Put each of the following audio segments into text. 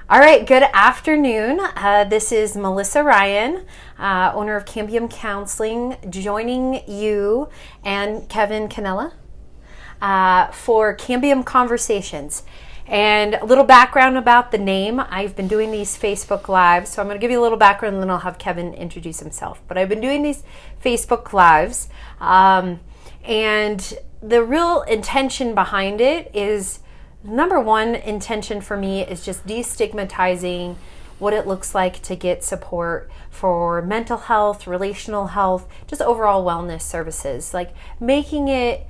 All right, good afternoon. This is Melissa Ryan, owner of Cambium Counseling, joining you and Kevin Cannella for Cambium Conversations. And a little background about the name. I've been doing these Facebook Lives, so I'm going to give you a little background and then I'll have Kevin introduce himself. But I've been doing these Facebook Lives, and the real intention behind it is, number one intention for me is just destigmatizing what it looks like to get support for mental health, relational health, just overall wellness services. Like making it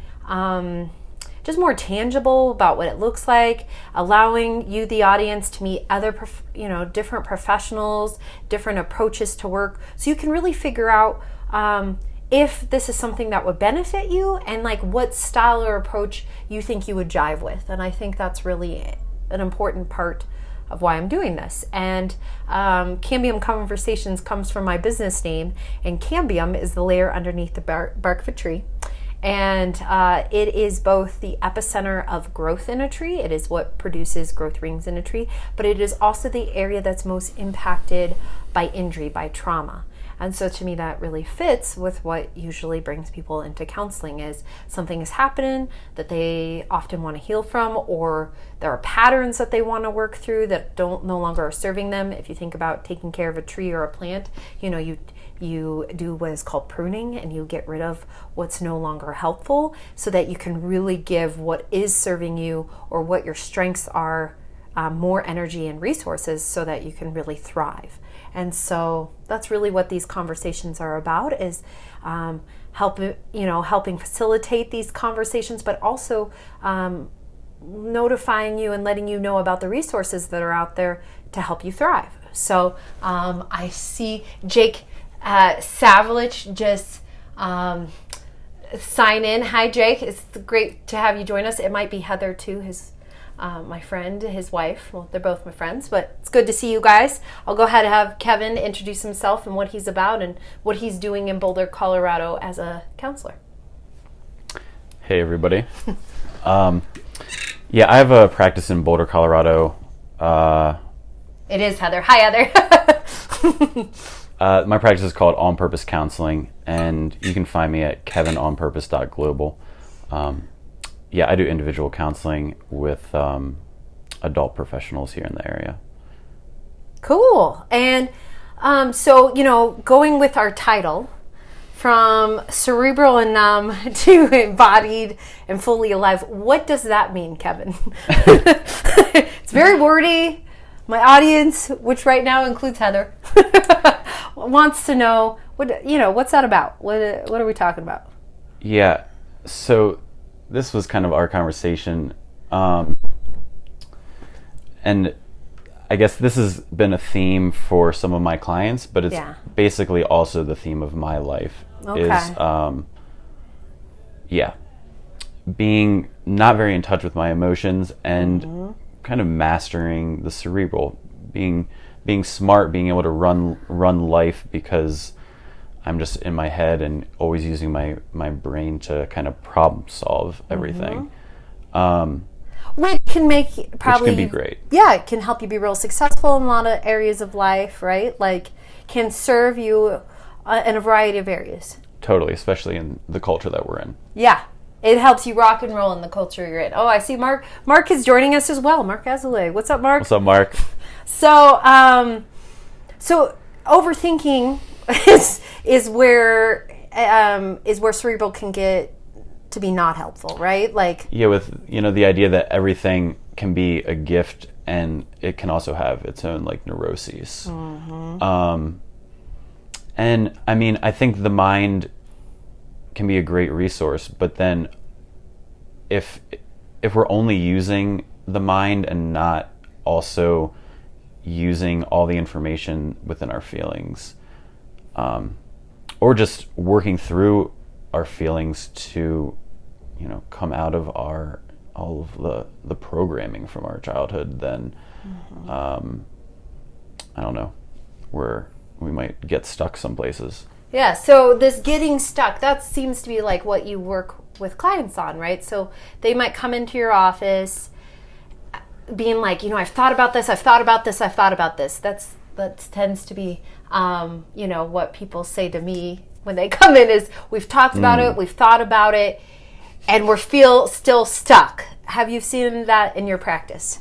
just more tangible about what it looks like, allowing you, the audience, to meet other, different professionals, different approaches to work, so you can really figure out if this is something that would benefit you and like what style or approach you think you would jive with. And I think that's really an important part of why I'm doing this. And Cambium Conversations comes from my business name, and cambium is the layer underneath the bark of a tree. And it is both the epicenter of growth in a tree. It is what produces growth rings in a tree, but it is also the area that's most impacted by injury, by trauma. And so to me, that really fits with what usually brings people into counseling, is something is happening that they often want to heal from, or there are patterns that they want to work through that no longer are serving them. If you think about taking care of a tree or a plant, you do what is called pruning, and you get rid of what's no longer helpful so that you can really give what is serving you or what your strengths are more energy and resources so that you can really thrive. And so that's really what these conversations are about, is helping facilitate these conversations, but also notifying you and letting you know about the resources that are out there to help you thrive. So I see Jake Savlich just sign in. Hi, Jake. It's great to have you join us. It might be Heather too, my friend, his wife. Well, they're both my friends, but it's good to see you guys. I'll go ahead and have Kevin introduce himself and what he's about and what he's doing in Boulder, Colorado as a counselor. Hey, everybody. I have a practice in Boulder, Colorado. It is Heather. Hi, Heather. My practice is called On Purpose Counseling, and you can find me at kevinonpurpose.global. I do individual counseling with adult professionals here in the area. Cool. And going with our title, from cerebral and numb to embodied and fully alive, what does that mean, Kevin? It's very wordy. My audience, which right now includes Heather, wants to know what's that about? What are we talking about? Yeah. So this was kind of our conversation, and I guess this has been a theme for some of my clients, but it's basically also the theme of my life. Okay. Is being not very in touch with my emotions and kind of mastering the cerebral, being smart, being able to run life because I'm just in my head and always using my brain to kind of problem solve everything. Which can be great. Yeah, it can help you be real successful in a lot of areas of life, right? Like, can serve you in a variety of areas. Totally, especially in the culture that we're in. Yeah, it helps you rock and roll in the culture you're in. Oh, I see Mark. Mark is joining us as well. Mark Azalea. What's up, Mark? What's up, Mark? So overthinking is where cerebral can get to be not helpful, right? Like, with the idea that everything can be a gift and it can also have its own like neuroses. And I mean, I think the mind can be a great resource, but then if we're only using the mind and not also using all the information within our feelings, or just working through our feelings to, come out of all of the programming from our childhood, then I don't know, we might get stuck some places. Yeah, so this getting stuck, that seems to be like what you work with clients on, right? So they might come into your office being like, I've thought about this, I've thought about this, I've thought about this. That tends to be, what people say to me when they come in is, we've talked about it, we've thought about it, and still stuck. Have you seen that in your practice?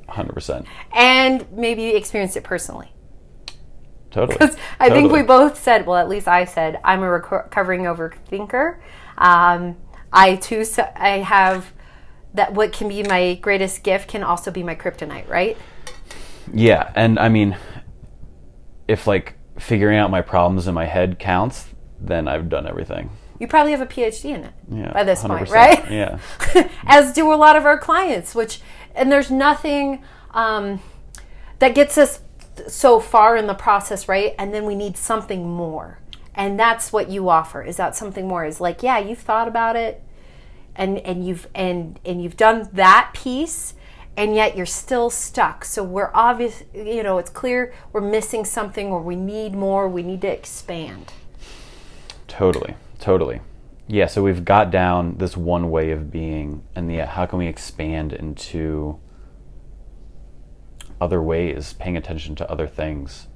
100%. And maybe you experienced it personally. Totally. Because I think we both said, well, at least I said, I'm a recovering overthinker. I have that. What can be my greatest gift can also be my kryptonite, right? Yeah, and I mean, if like figuring out my problems in my head counts, then I've done everything. You probably have a PhD in it by this 100%. point, right? Yeah. As do a lot of our clients, and there's nothing that gets us so far in the process, right? And then we need something more. And that's what you offer. Is that something more? Is like, yeah, you've thought about it and you've done that piece, and yet you're still stuck. So we're obvious, it's clear we're missing something, or we need more, we need to expand. Totally. Yeah, so we've got down this one way of being, and how can we expand into other ways, paying attention to other things,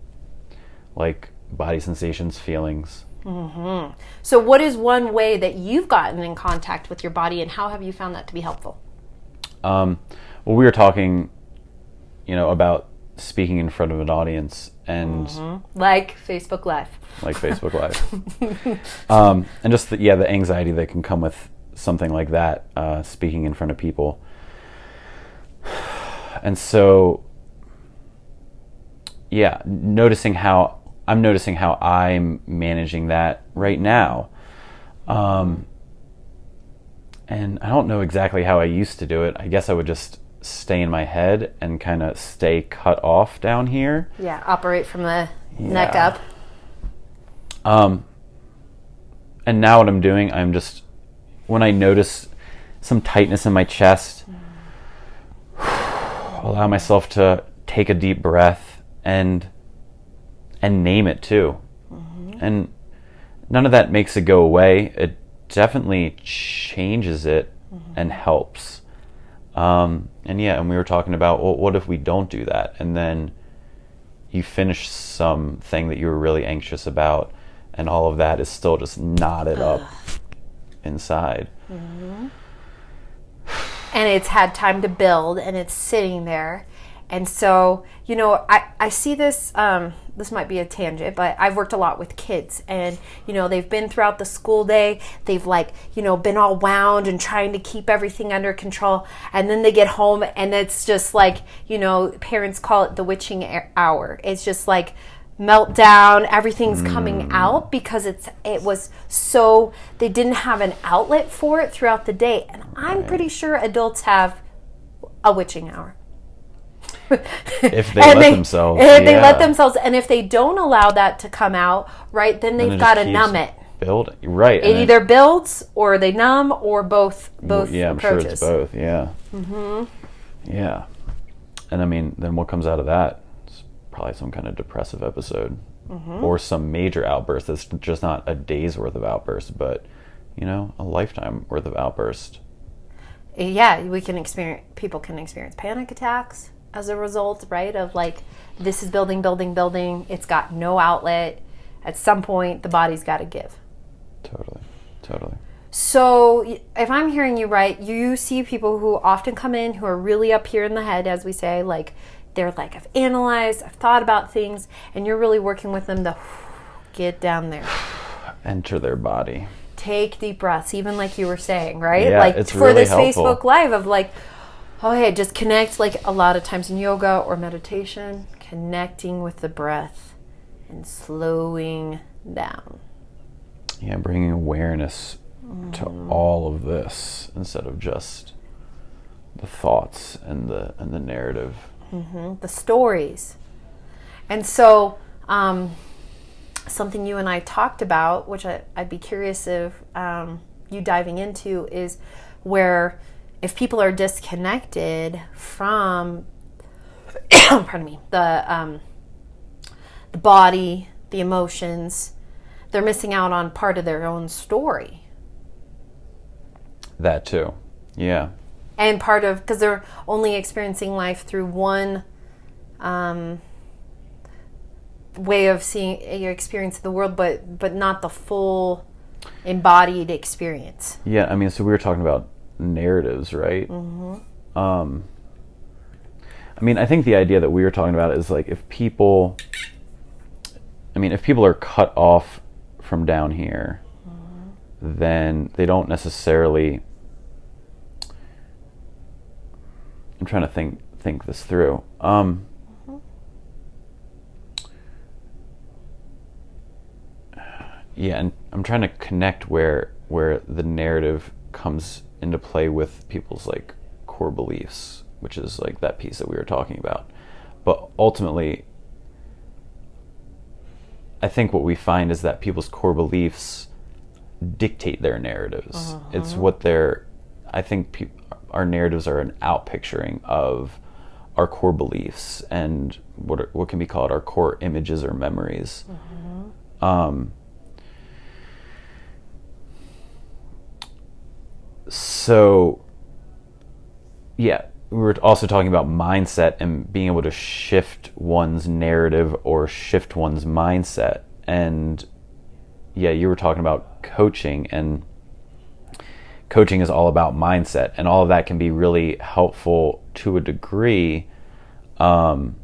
like body sensations, feelings. Mm-hmm. So what is one way that you've gotten in contact with your body, and how have you found that to be helpful? Well, we were talking, about speaking in front of an audience, and like Facebook Live. And just the anxiety that can come with something like that, speaking in front of people. And so, noticing how I'm managing that right now. And I don't know exactly how I used to do it. I guess I would just stay in my head and kind of stay cut off down here. Yeah, operate from the neck up. And now what I'm doing, I'm just, when I notice some tightness in my chest, allow myself to take a deep breath and name it too. And none of that makes it go away. It definitely changes it and helps. And we were talking about, well, what if we don't do that? And then you finish something that you were really anxious about, and all of that is still just knotted up inside. And it's had time to build, and it's sitting there. And so, I see this, this might be a tangent, but I've worked a lot with kids, and, they've been throughout the school day, they've been all wound and trying to keep everything under control. And then they get home, and it's just like, parents call it the witching hour. It's just like meltdown, everything's coming out because it was so, they didn't have an outlet for it throughout the day. And I'm pretty sure adults have a witching hour. If they let themselves. If they let themselves, and if they don't allow that to come out, right, then they've got to numb it. Build, right. It either builds, or they numb, or both yeah, I'm approaches. sure it's both, yeah. Yeah. And I mean, then what comes out of that? It's probably some kind of depressive episode. Or some major outburst that's just not a day's worth of outburst, but, a lifetime worth of outburst. Yeah, people can experience panic attacks as a result, right, of this is building, it's got no outlet. At some point, the body's got to give. Totally. So if I'm hearing you right, you see people who often come in who are really up here in the head, as we say, they're like, I've analyzed, I've thought about things, and you're really working with them to get down there. Enter their body. Take deep breaths, even like you were saying, right? Yeah, it's for really this helpful. Facebook Live of just connect, a lot of times in yoga or meditation, connecting with the breath and slowing down. Yeah, bringing awareness to all of this instead of just the thoughts and the narrative. The stories. And so something you and I talked about, which I'd be curious if you diving into, is where if people are disconnected from pardon me, the body, the emotions, they're missing out on part of their own story. That too. Yeah. And part of, because they're only experiencing life through one way of seeing your experience of the world, but not the full embodied experience. Yeah, I mean, so we were talking about narratives, right? I mean, I think the idea that we were talking about is like if people are cut off from down here, then they don't necessarily. I'm trying to think this through. Yeah, and I'm trying to connect where the narrative comes into play with people's like core beliefs, which is like that piece that we were talking about. But ultimately, I think what we find is that people's core beliefs dictate their narratives. It's what I think our narratives are an outpicturing of our core beliefs and what can be called our core images or memories. So, yeah, we were also talking about mindset and being able to shift one's narrative or shift one's mindset. And yeah, you were talking about coaching, and coaching is all about mindset, and all of that can be really helpful to a degree. But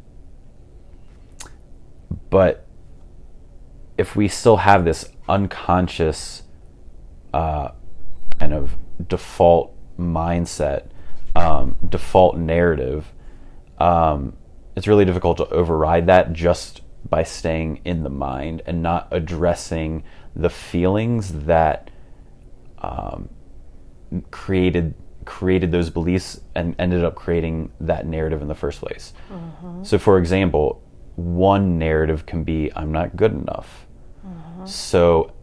if we still have this unconscious kind of default mindset, default narrative, it's really difficult to override that just by staying in the mind and not addressing the feelings that created those beliefs and ended up creating that narrative in the first place. So for example, one narrative can be, I'm not good enough. So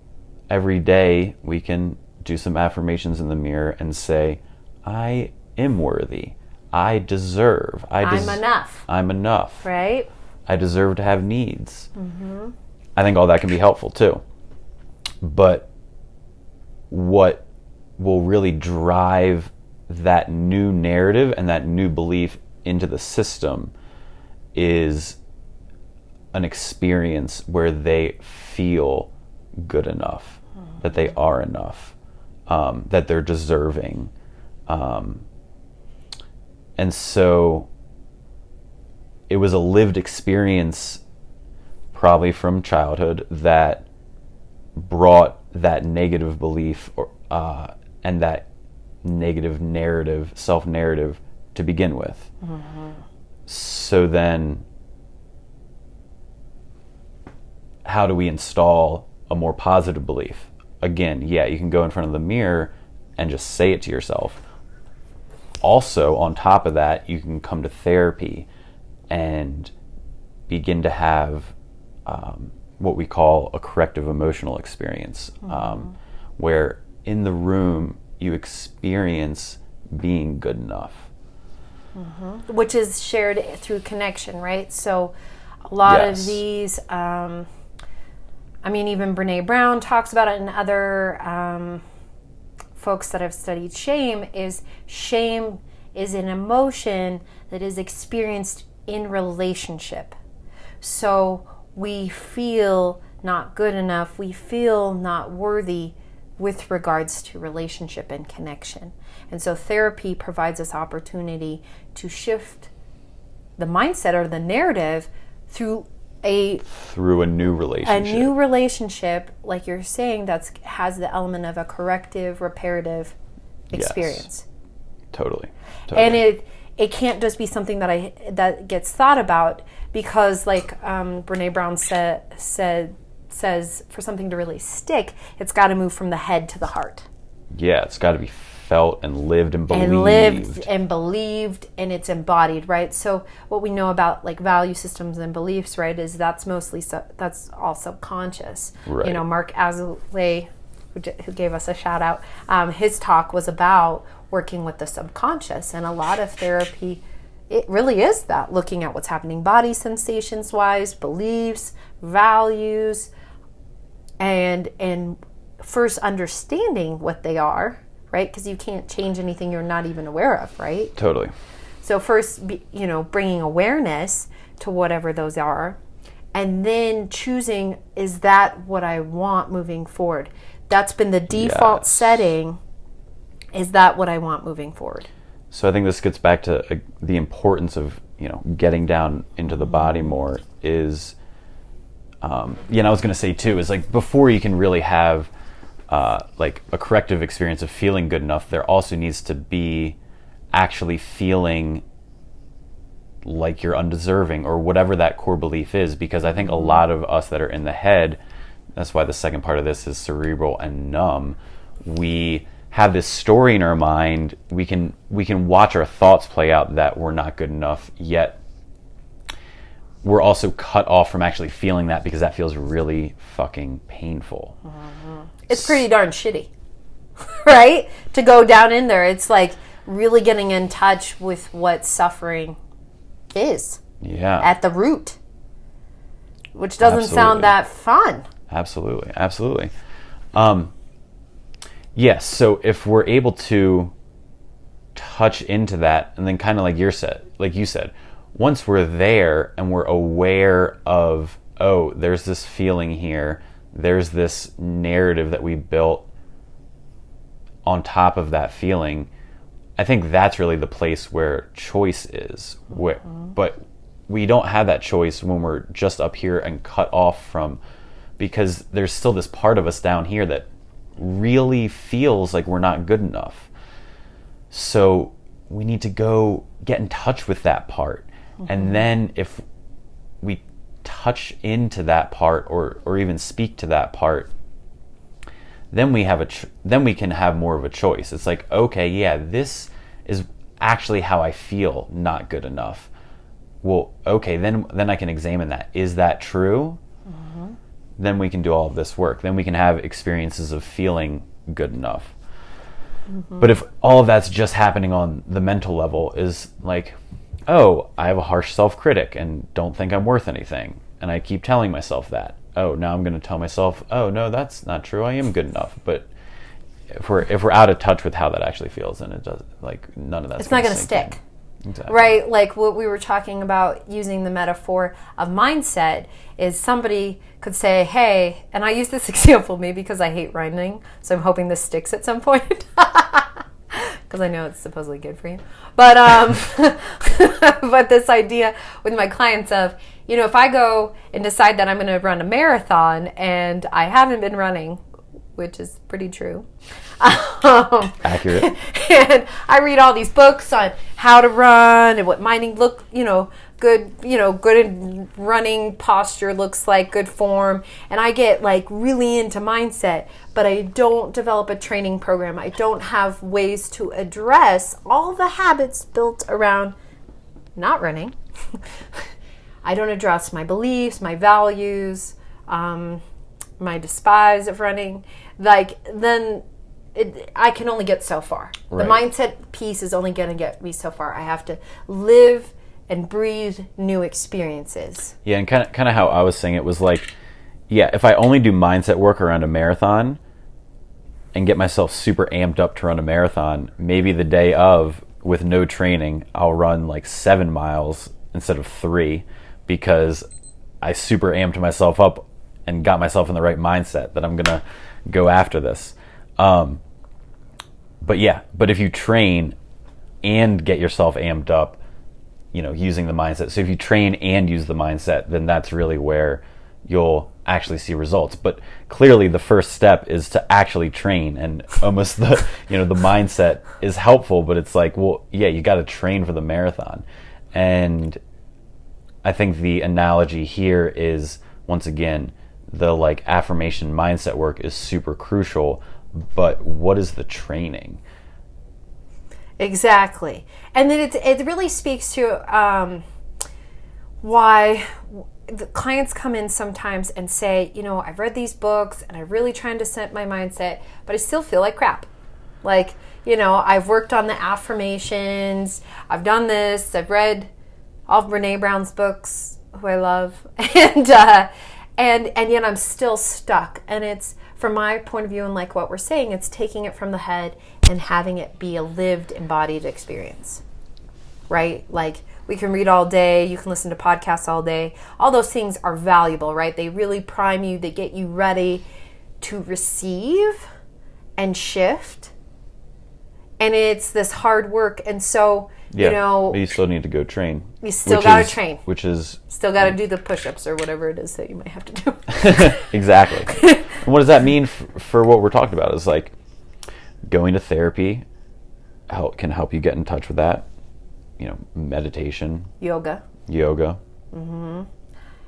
every day we can do some affirmations in the mirror and say, I am worthy. I deserve. I'm enough. I'm enough. Right? I deserve to have needs. I think all that can be helpful too. But what will really drive that new narrative and that new belief into the system is an experience where they feel good enough, that they are enough, that they're deserving. And so it was a lived experience, probably from childhood, that brought that negative belief and that negative narrative, self-narrative, to begin with. So then, how do we install a more positive belief? Again, yeah, you can go in front of the mirror and just say it to yourself. Also, on top of that, you can come to therapy and begin to have what we call a corrective emotional experience, where in the room you experience being good enough. Which is shared through connection, right? So a lot of these, even Brene Brown talks about it, and other folks that have studied shame is an emotion that is experienced in relationship. So we feel not good enough, we feel not worthy with regards to relationship and connection. And so therapy provides us opportunity to shift the mindset or the narrative through a new relationship. A new relationship, like you're saying, that has the element of a corrective, reparative experience. Yes. Totally. And it can't just be something that gets thought about, because like Brene Brown says for something to really stick, it's got to move from the head to the heart. Yeah, it's got to be felt and lived and believed. And it's embodied, right? So what we know about like value systems and beliefs, right, is that's all subconscious. Right. You know, Mark Azulay, who gave us a shout out, his talk was about working with the subconscious, and a lot of therapy, it really is that, looking at what's happening body sensations wise, beliefs, values, and first understanding what they are, right? Because you can't change anything you're not even aware of, right? Totally. So first, bringing awareness to whatever those are, and then choosing, is that what I want moving forward? That's been the default setting. Is that what I want moving forward? So I think this gets back to the importance of, getting down into the body more is, I was going to say too, is like before you can really have like a corrective experience of feeling good enough, there also needs to be actually feeling like you're undeserving or whatever that core belief is, because I think a lot of us that are in the head, that's why the second part of this is cerebral and numb, we have this story in our mind, we can watch our thoughts play out that we're not good enough, yet we're also cut off from actually feeling that because that feels really fucking painful. It's pretty darn shitty, right? To go down in there. It's like really getting in touch with what suffering is. Yeah. At the root. Which doesn't sound that fun. Absolutely. Yes, so if we're able to touch into that, and then kind of like you said, once we're there and we're aware of, oh, there's this feeling here, there's this narrative that we built on top of that feeling, I think that's really the place where choice is. But we don't have that choice when we're just up here and cut off from, because there's still this part of us down here that really feels like we're not good enough. So we need to go get in touch with that part. And then if we touch into that part or even speak to that part, then we can have more of a choice. It's like, okay, yeah, this is actually how I feel not good enough. Well, okay, then I can examine that. Is that true? Then we can do all of this work. Then we can have experiences of feeling good enough. But if all of that's just happening on the mental level, is like, oh, I have a harsh self-critic and don't think I'm worth anything, and I keep telling myself that. Oh, now I'm going to tell myself, oh no, that's not true, I am good enough. But if we're out of touch with how that actually feels, then it does, like, none of that's it's not going to stick in. Exactly. Right? Like what we were talking about, using the metaphor of mindset, is somebody could say, hey, and I use this example maybe because I hate running, so I'm hoping this sticks at some point because I know it's supposedly good for you, but but this idea with my clients of, if I go and decide that I'm going to run a marathon and I haven't been running, which is pretty true. Accurate. And I read all these books on how to run and what good running posture looks like, good form. And I get like really into mindset, but I don't develop a training program. I don't have ways to address all the habits built around not running. I don't address my beliefs, my values, my despise of running. I can only get so far. Right. The mindset piece is only going to get me so far. I have to live and breathe new experiences. Yeah, and kind of how I was saying it was like, yeah, if I only do mindset work around a marathon and get myself super amped up to run a marathon, maybe the day of, with no training, I'll run like 7 miles instead of 3 because I super amped myself up and got myself in the right mindset that I'm going to go after this. But if you train and get yourself amped up, using the mindset. So if you train and use the mindset, then that's really where you'll actually see results. But clearly the first step is to actually train, and almost the mindset is helpful, but it's like, well, yeah, you got to train for the marathon. And I think the analogy here is, once again, the like affirmation mindset work is super crucial, but what is the training? Exactly. And then it really speaks to why the clients come in sometimes and say, I've read these books and I'm really trying to set my mindset, but I still feel like crap. Like, I've worked on the affirmations, I've done this, I've read all of Brene Brown's books, who I love, and yet I'm still stuck. And it's, from my point of view, and like what we're saying, it's taking it from the head and having it be a lived, embodied experience, right? Like, we can read all day, you can listen to podcasts all day. All those things are valuable, right? They really prime you, they get you ready to receive and shift. And it's this hard work. And so, you know, you still need to go train. You still got to train. Which is... Still got to do the push-ups or whatever it is that you might have to do. Exactly. And what does that mean for what we're talking about? Is like going to therapy can help you get in touch with that. You know, meditation. Yoga. Mm-hmm.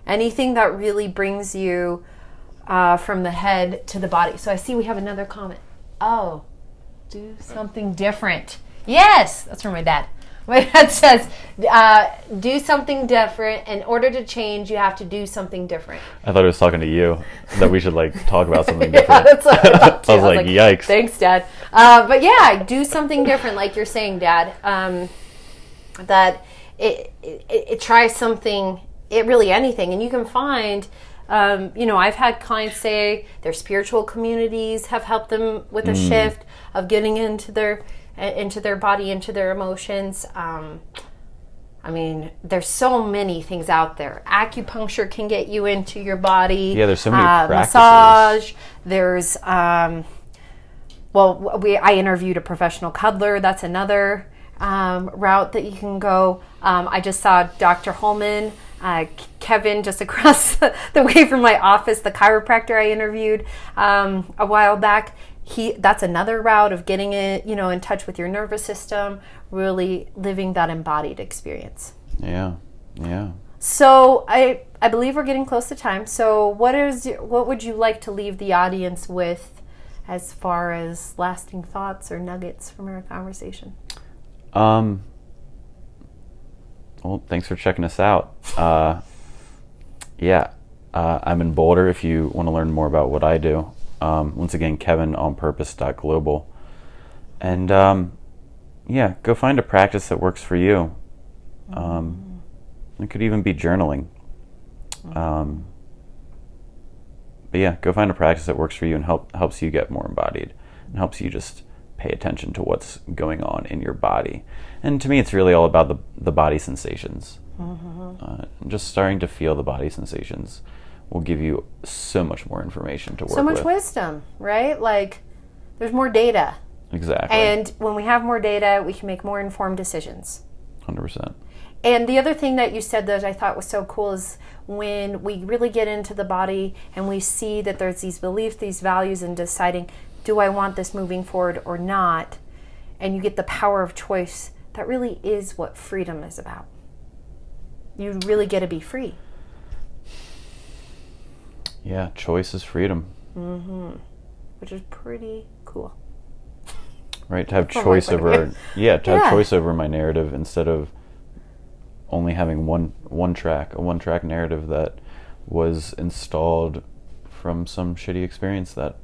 Anything that really brings you from the head to the body. So I see we have another comment. Oh, do something different. Yes, that's from my dad. My dad says, do something different. In order to change, you have to do something different. I thought he was talking to you, that we should like talk about something different. Yeah, that's what I thought too. I was like, yikes. Thanks, Dad. But yeah, do something different, like you're saying, Dad. That it tries something, really anything. And you can find, you know, I've had clients say their spiritual communities have helped them with a shift of getting into their body, into their emotions. I mean, there's so many things out there. Acupuncture can get you into your body. Yeah, there's so many practices. Massage. There's, I interviewed a professional cuddler. That's another route that you can go. I just saw Dr. Holman, Kevin, just across the way from my office, the chiropractor I interviewed a while back. That's another route of getting it, you know, in touch with your nervous system, really living that embodied experience. Yeah. So I believe we're getting close to time. So what would you like to leave the audience with as far as lasting thoughts or nuggets from our conversation? Well, thanks for checking us out. I'm in Boulder if you want to learn more about what I do. Once again, kevinonpurpose.global. And go find a practice that works for you. It could even be journaling. Go find a practice that works for you and helps you get more embodied and helps you just pay attention to what's going on in your body. And to me, it's really all about the body sensations. Just starting to feel the body sensations will give you so much more information to work with. So much wisdom, right? Like, there's more data. Exactly. And when we have more data, we can make more informed decisions. 100%. And the other thing that you said that I thought was so cool is when we really get into the body and we see that there's these beliefs, these values, and deciding, do I want this moving forward or not? And you get the power of choice. That really is what freedom is about. You really get to be free. Yeah, choice is freedom. Which is pretty cool. Right, to have choice over choice over my narrative instead of only having one track narrative that was installed from some shitty experience that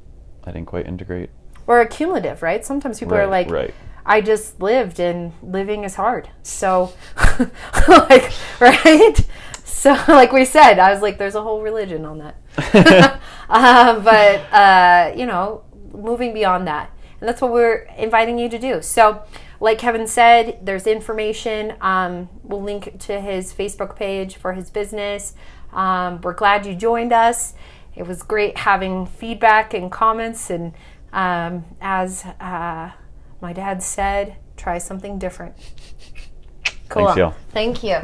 I didn't quite integrate. Or accumulative, right? Sometimes people are like, I just lived and living is hard. So, right? So, like we said, I was like, there's a whole religion on that. But moving beyond that. And that's what we're inviting you to do. So, like Kevin said, there's information. We'll link to his Facebook page for his business. We're glad you joined us. It was great having feedback and comments. And as my dad said, try something different. Cool. Thanks, y'all. Thank you.